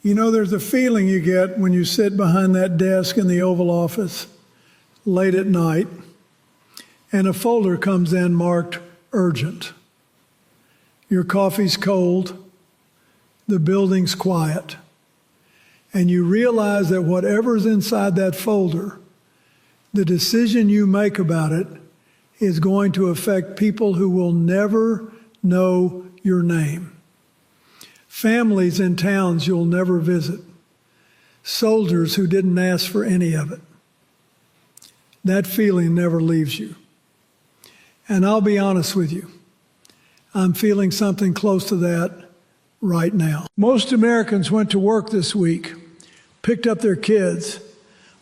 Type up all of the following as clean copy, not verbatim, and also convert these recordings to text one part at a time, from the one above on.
You know, there's a feeling you get when you sit behind that desk in the Oval Office late at night and a folder comes in marked urgent. Your coffee's cold, the building's quiet, and you realize that whatever's inside that folder, the decision you make about it is going to affect people who will never know your name. Families in towns you'll never visit. Soldiers who didn't ask for any of it. That feeling never leaves you. And I'll be honest with you, I'm feeling something close to that right now. Most Americans went to work this week, picked up their kids,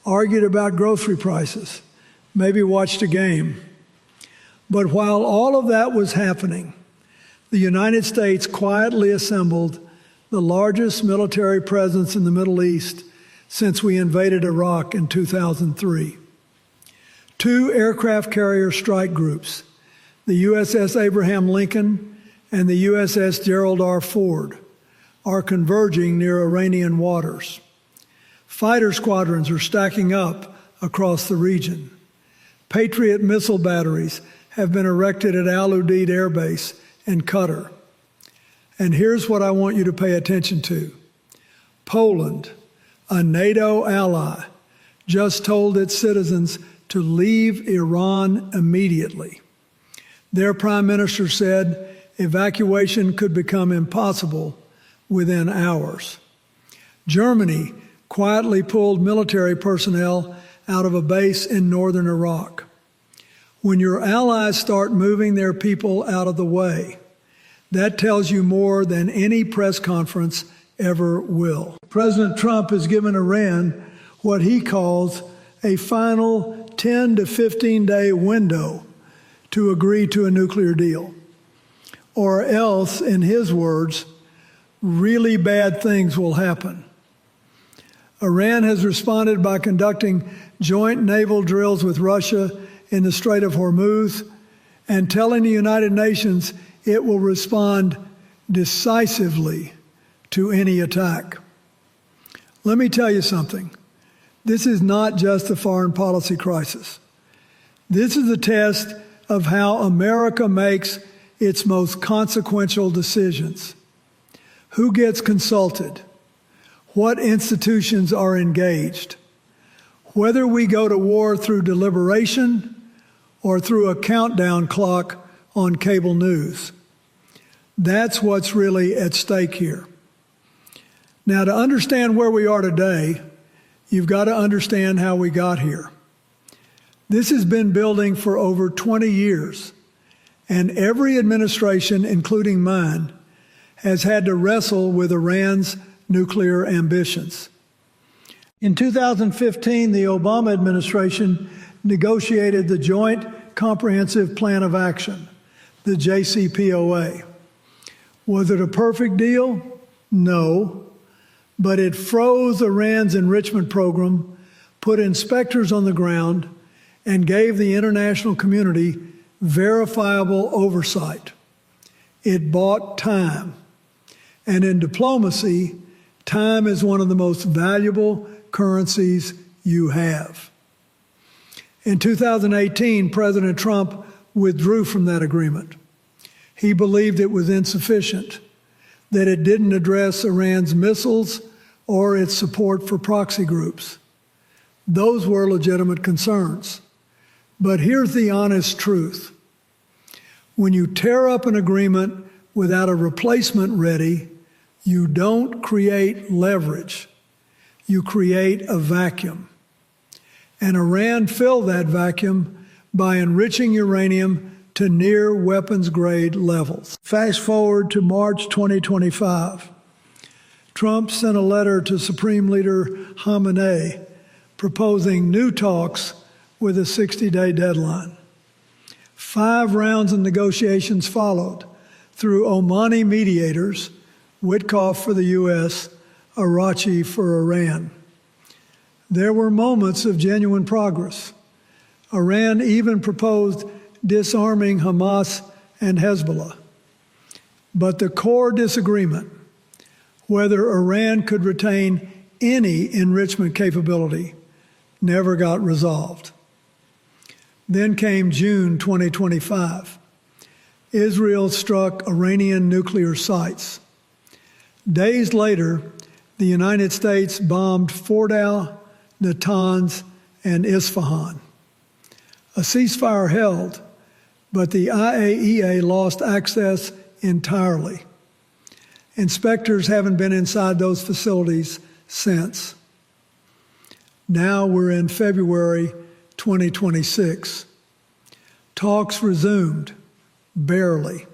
argued about grocery prices, maybe watched a game. But while all of that was happening, the United States quietly assembled the largest military presence in the Middle East since we invaded Iraq in 2003. 2 aircraft carrier strike groups, the USS Abraham Lincoln and the USS Gerald R. Ford, are converging near Iranian waters. Fighter squadrons are stacking up across the region. Patriot missile batteries have been erected at Al Udeid Air Base in Qatar. And here's what I want you to pay attention to. Poland, a NATO ally, just told its citizens to leave Iran immediately. Their prime minister said evacuation could become impossible within hours. Germany quietly pulled military personnel out of a base in northern Iraq. When your allies start moving their people out of the way, that tells you more than any press conference ever will. President Trump has given Iran what he calls a final 10 to 15-day window to agree to a nuclear deal. Or else, in his words, really bad things will happen. Iran has responded by conducting joint naval drills with Russia in the Strait of Hormuz and telling the United Nations it will respond decisively to any attack. Let me tell you something. This is not just a foreign policy crisis. This is a test of how America makes its most consequential decisions. Who gets consulted? What institutions are engaged? Whether we go to war through deliberation or through a countdown clock on cable news. That's what's really at stake here. Now, to understand where we are today, you've got to understand how we got here. This has been building for over 20 years, and every administration, including mine, has had to wrestle with Iran's nuclear ambitions. In 2015, the Obama administration negotiated the Joint Comprehensive Plan of Action, the JCPOA. Was it a perfect deal? No, but it froze Iran's enrichment program, put inspectors on the ground, and gave the international community verifiable oversight. It bought time. And in diplomacy, time is one of the most valuable currencies you have. In 2018, President Trump withdrew from that agreement. He believed it was insufficient, that it didn't address Iran's missiles or its support for proxy groups. Those were legitimate concerns. But here's the honest truth. When you tear up an agreement without a replacement ready, you don't create leverage. You create a vacuum. And Iran filled that vacuum by enriching uranium to near weapons-grade levels. Fast forward to March 2025. Trump sent a letter to Supreme Leader Khamenei proposing new talks with a 60-day deadline. 5 rounds of negotiations followed through Omani mediators, Witkoff for the U.S., Arachi for Iran. There were moments of genuine progress. Iran even proposed disarming Hamas and Hezbollah. But the core disagreement, whether Iran could retain any enrichment capability never got resolved. Then came June 2025. Israel struck Iranian nuclear sites. Days later, the United States bombed Fordow, Natanz, and Isfahan. A ceasefire held, but the IAEA lost access entirely. Inspectors haven't been inside those facilities since. Now we're in February 2026. Talks resumed, barely.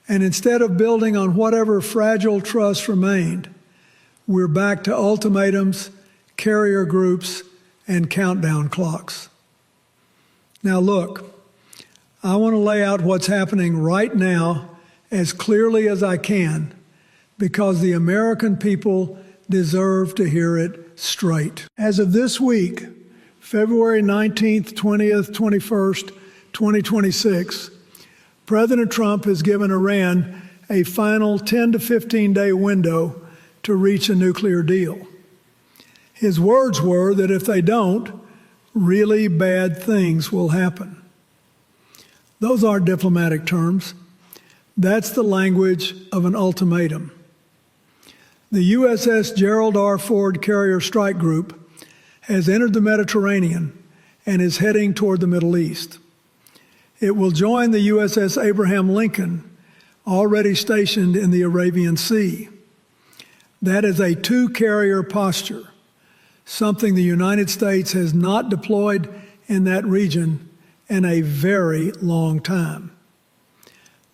And instead of building on whatever fragile trust remained, we're back to ultimatums, carrier groups, and countdown clocks. Now look, I want to lay out what's happening right now as clearly as I can, because the American people deserve to hear it straight. As of this week, February 19th, 20th, 21st, 2026, President Trump has given Iran a final 10 to 15-day window to reach a nuclear deal. His words were that if they don't, really bad things will happen. Those aren't diplomatic terms. That's the language of an ultimatum. The USS Gerald R. Ford Carrier Strike Group has entered the Mediterranean and is heading toward the Middle East. It will join the USS Abraham Lincoln, already stationed in the Arabian Sea. That is a two-carrier posture, something the United States has not deployed in that region in a very long time.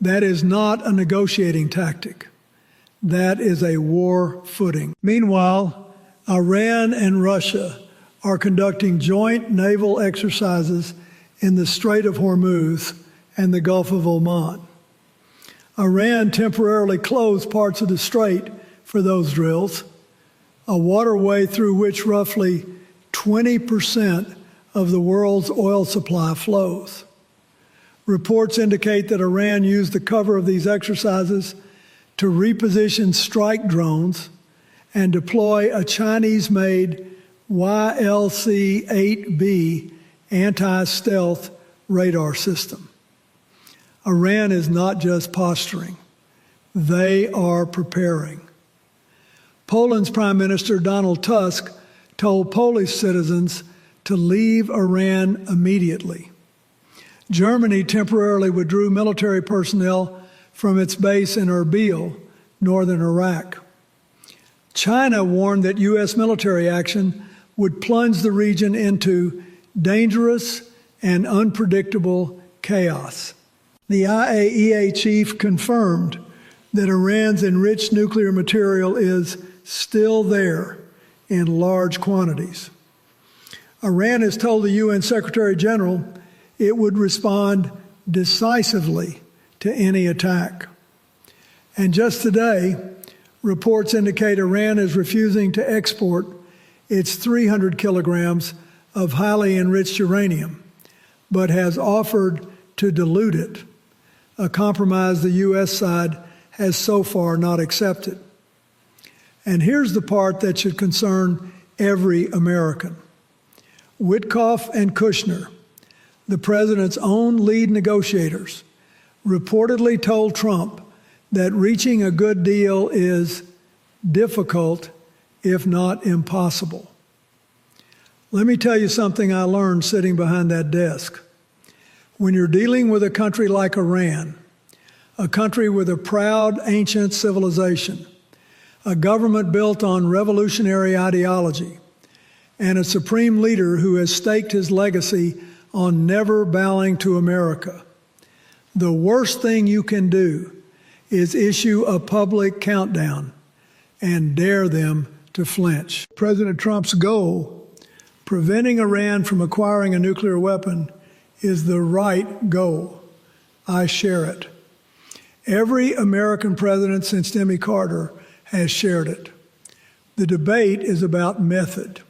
That is not a negotiating tactic. That is a war footing. Meanwhile, Iran and Russia are conducting joint naval exercises in the Strait of Hormuz and the Gulf of Oman. Iran temporarily closed parts of the strait for those drills, a waterway through which roughly 20% of the world's oil supply flows. Reports indicate that Iran used the cover of these exercises to reposition strike drones and deploy a Chinese-made YLC-8B anti-stealth radar system. Iran is not just posturing. They are preparing. Poland's Prime Minister Donald Tusk told Polish citizens to leave Iran immediately. Germany temporarily withdrew military personnel from its base in Erbil, northern Iraq. China warned that U.S. military action would plunge the region into dangerous and unpredictable chaos. The IAEA chief confirmed that Iran's enriched nuclear material is still there in large quantities. Iran has told the UN Secretary General it would respond decisively to any attack. And just today, reports indicate Iran is refusing to export its 300 kilograms of highly enriched uranium, but has offered to dilute it, a compromise the U.S. side has so far not accepted. And here's the part that should concern every American. Witkoff and Kushner, the president's own lead negotiators, reportedly told Trump that reaching a good deal is difficult, if not impossible. Let me tell you something I learned sitting behind that desk. When you're dealing with a country like Iran, a country with a proud ancient civilization, a government built on revolutionary ideology, and a supreme leader who has staked his legacy on never bowing to America, the worst thing you can do is issue a public countdown and dare them to flinch. President Trump's goal, preventing Iran from acquiring a nuclear weapon, is the right goal. I share it. Every American president since Jimmy Carter has shared it. The debate is about method.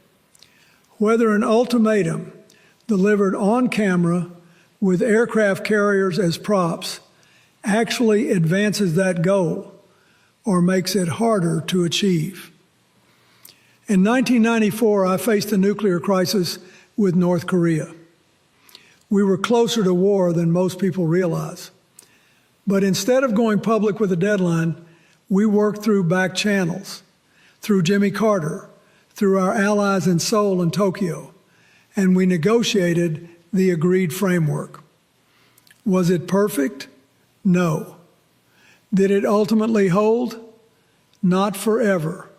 Whether an ultimatum delivered on camera with aircraft carriers as props actually advances that goal, or makes it harder to achieve. In 1994, I faced a nuclear crisis with North Korea. We were closer to war than most people realize. But instead of going public with a deadline, we worked through back channels, through Jimmy Carter, through our allies in Seoul and Tokyo, and we negotiated the agreed framework. Was it perfect? No. Did it ultimately hold? Not forever,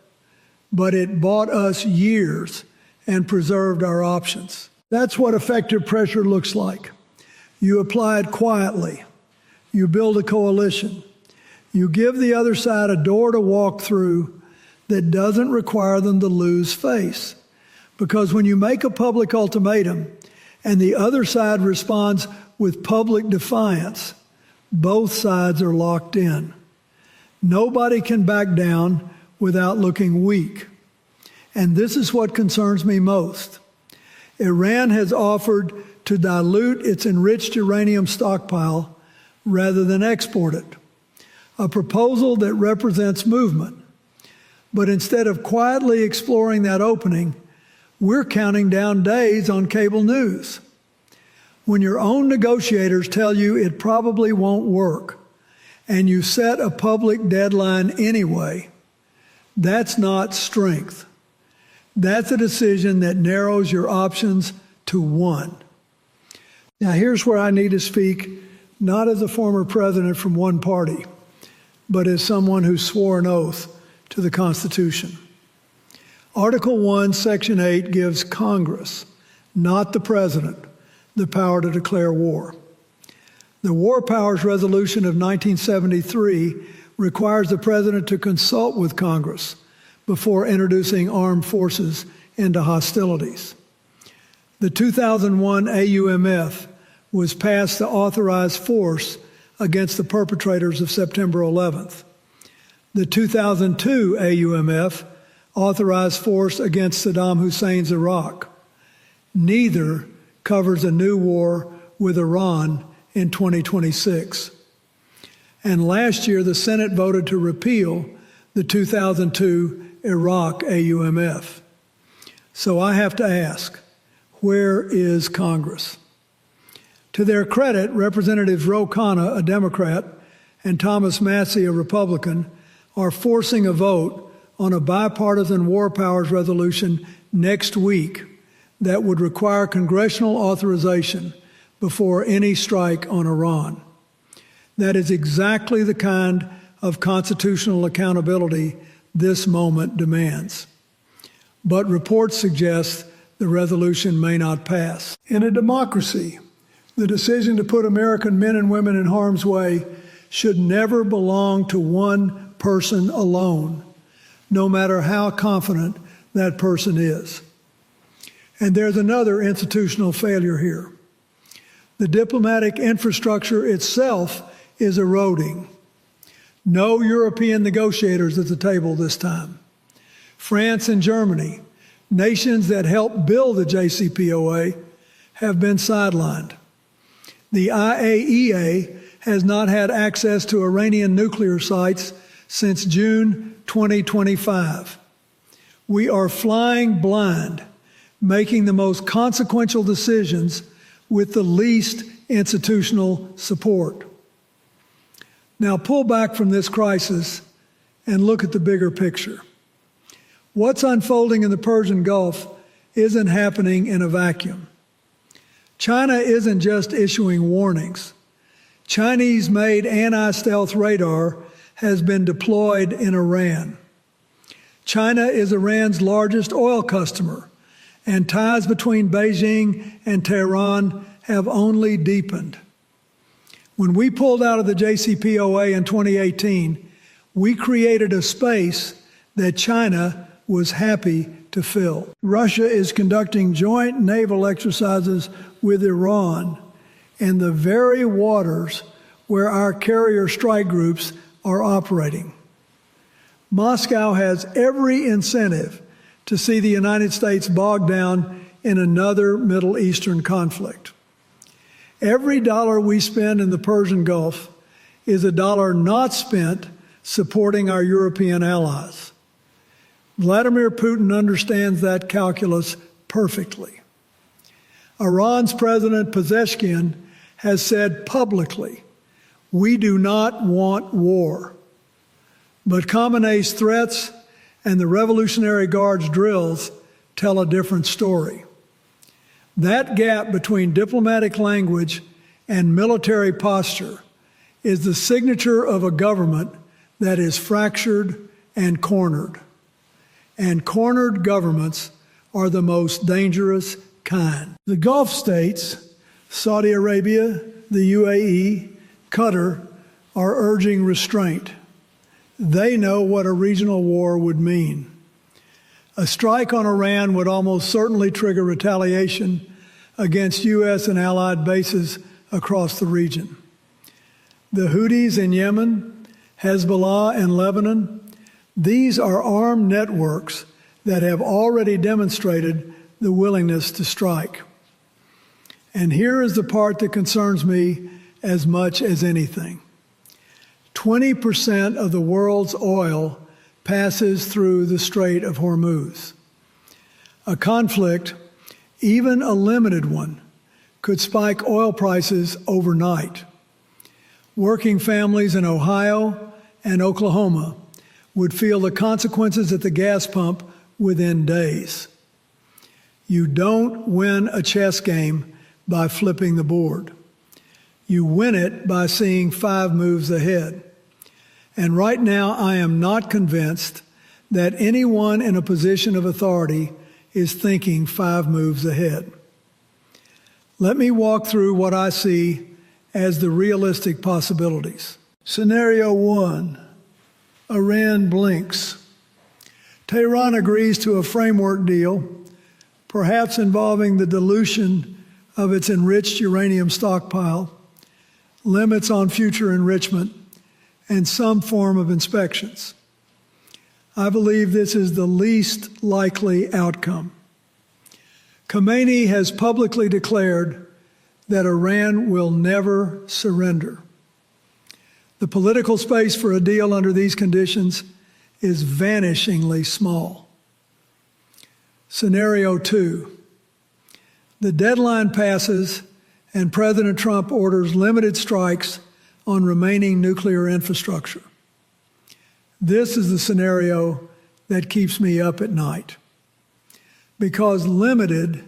but it bought us years and preserved our options. That's what effective pressure looks like. You apply it quietly. You build a coalition. You give the other side a door to walk through that doesn't require them to lose face. Because when you make a public ultimatum and the other side responds with public defiance, both sides are locked in. Nobody can back down without looking weak. And this is what concerns me most. Iran has offered to dilute its enriched uranium stockpile rather than export it, a proposal that represents movement. But instead of quietly exploring that opening, we're counting down days on cable news. When your own negotiators tell you it probably won't work, and you set a public deadline anyway, that's not strength. That's a decision that narrows your options to one. Now, here's where I need to speak, not as a former president from one party, but as someone who swore an oath to the Constitution. Article 1, Section 8 gives Congress, not the President, the power to declare war. The War Powers Resolution of 1973 requires the President to consult with Congress before introducing armed forces into hostilities. The 2001 AUMF was passed to authorize force against the perpetrators of September 11th. The 2002 AUMF authorized force against Saddam Hussein's Iraq. Neither covers a new war with Iran in 2026. And last year, the Senate voted to repeal the 2002 Iraq AUMF. So I have to ask, where is Congress? To their credit, Representatives Ro Khanna, a Democrat, and Thomas Massie, a Republican, are forcing a vote on a bipartisan war powers resolution next week that would require congressional authorization before any strike on Iran. That is exactly the kind of constitutional accountability this moment demands. But reports suggest the resolution may not pass. In a democracy, the decision to put American men and women in harm's way should never belong to one person alone, no matter how confident that person is. And there's another institutional failure here. The diplomatic infrastructure itself is eroding. No European negotiators at the table this time. France and Germany, nations that helped build the JCPOA, have been sidelined. The IAEA has not had access to Iranian nuclear sites since June 2025. We are flying blind, making the most consequential decisions with the least institutional support. Now pull back from this crisis and look at the bigger picture. What's unfolding in the Persian Gulf isn't happening in a vacuum. China isn't just issuing warnings. Chinese-made anti-stealth radar has been deployed in Iran. China is Iran's largest oil customer, and ties between Beijing and Tehran have only deepened. When we pulled out of the JCPOA in 2018, we created a space that China was happy to fill. Russia is conducting joint naval exercises with Iran in the very waters where our carrier strike groups are operating. Moscow has every incentive to see the United States bogged down in another Middle Eastern conflict. Every dollar we spend in the Persian Gulf is a dollar not spent supporting our European allies. Vladimir Putin understands that calculus perfectly. Iran's President Pezeshkian has said publicly, "We do not want war." But Khamenei's threats and the Revolutionary Guard's drills tell a different story. That gap between diplomatic language and military posture is the signature of a government that is fractured and cornered. And cornered governments are the most dangerous kind. The Gulf states, Saudi Arabia, the UAE, Qatar, are urging restraint. They know what a regional war would mean. A strike on Iran would almost certainly trigger retaliation against U.S. and allied bases across the region. The Houthis in Yemen, Hezbollah in Lebanon, these are armed networks that have already demonstrated the willingness to strike. And here is the part that concerns me as much as anything. 20% of the world's oil passes through the Strait of Hormuz. A conflict, even a limited one, could spike oil prices overnight. Working families in Ohio and Oklahoma would feel the consequences at the gas pump within days. You don't win a chess game by flipping the board. You win it by seeing 5 moves ahead. And right now, I am not convinced that anyone in a position of authority is thinking 5 moves ahead. Let me walk through what I see as the realistic possibilities. Scenario 1, Iran blinks. Tehran agrees to a framework deal, perhaps involving the dilution of its enriched uranium stockpile, limits on future enrichment, and some form of inspections. I believe this is the least likely outcome. Khamenei has publicly declared that Iran will never surrender. The political space for a deal under these conditions is vanishingly small. Scenario 2. The deadline passes and President Trump orders limited strikes on remaining nuclear infrastructure. This is the scenario that keeps me up at night, because limited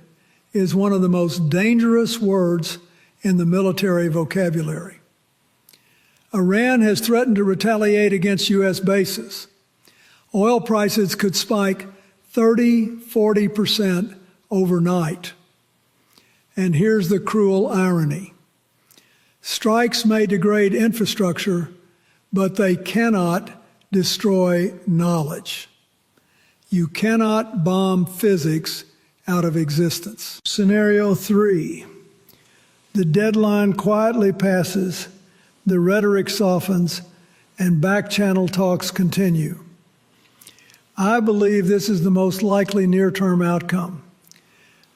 is one of the most dangerous words in the military vocabulary. Iran has threatened to retaliate against U.S. bases. Oil prices could spike 30–40% overnight. And here's the cruel irony. Strikes may degrade infrastructure, but they cannot destroy knowledge. You cannot bomb physics out of existence. Scenario 3. The deadline quietly passes, the rhetoric softens, and back-channel talks continue. I believe this is the most likely near-term outcome,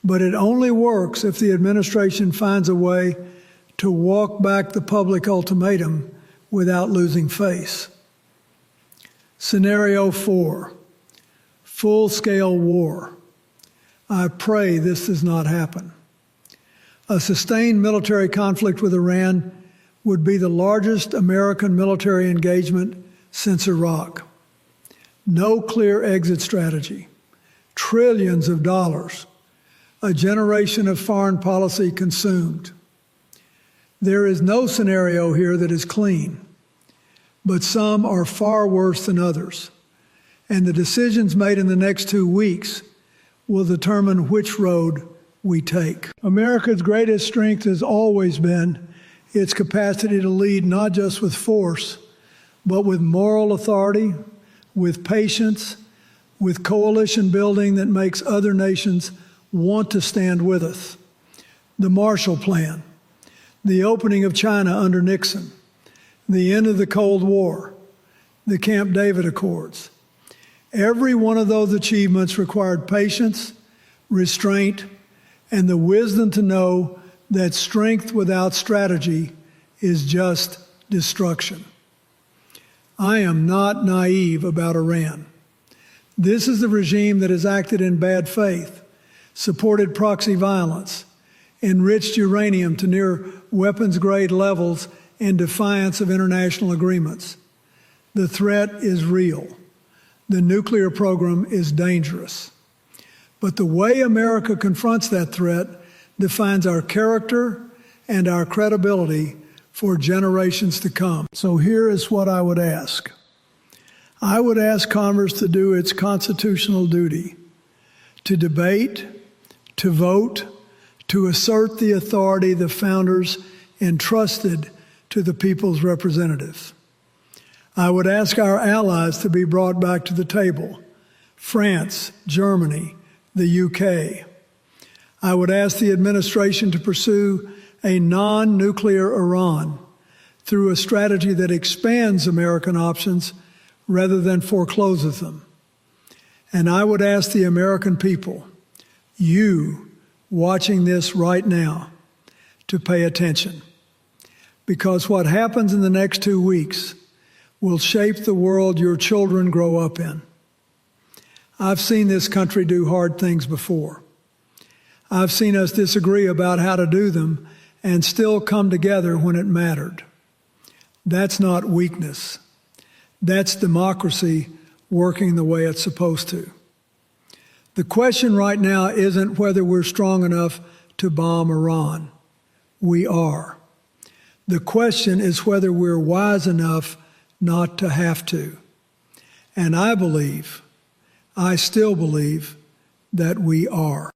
but it only works if the administration finds a way to walk back the public ultimatum without losing face. Scenario 4, full-scale war. I pray this does not happen. A sustained military conflict with Iran would be the largest American military engagement since Iraq. No clear exit strategy, trillions of dollars, a generation of foreign policy consumed. There is no scenario here that is clean, but some are far worse than others, and the decisions made in the next 2 weeks will determine which road we take. America's greatest strength has always been its capacity to lead not just with force, but with moral authority, with patience, with coalition building that makes other nations want to stand with us. The Marshall Plan, the opening of China under Nixon, the end of the Cold War, the Camp David Accords. Every one of those achievements required patience, restraint, and the wisdom to know that strength without strategy is just destruction. I am not naive about Iran. This is the regime that has acted in bad faith, supported proxy violence, enriched uranium to near weapons-grade levels in defiance of international agreements. The threat is real. The nuclear program is dangerous. But the way America confronts that threat defines our character and our credibility for generations to come. So here is what I would ask. I would ask Congress to do its constitutional duty, to debate, to vote, to assert the authority the founders entrusted to the people's representatives. I would ask our allies to be brought back to the table, France, Germany, the UK. I would ask the administration to pursue a non-nuclear Iran through a strategy that expands American options rather than forecloses them. And I would ask the American people, you watching this right now, to pay attention. Because what happens in the next 2 weeks will shape the world your children grow up in. I've seen this country do hard things before. I've seen us disagree about how to do them and still come together when it mattered. That's not weakness. That's democracy working the way it's supposed to. The question right now isn't whether we're strong enough to bomb Iran. We are. The question is whether we're wise enough not to have to. And I still believe, that we are.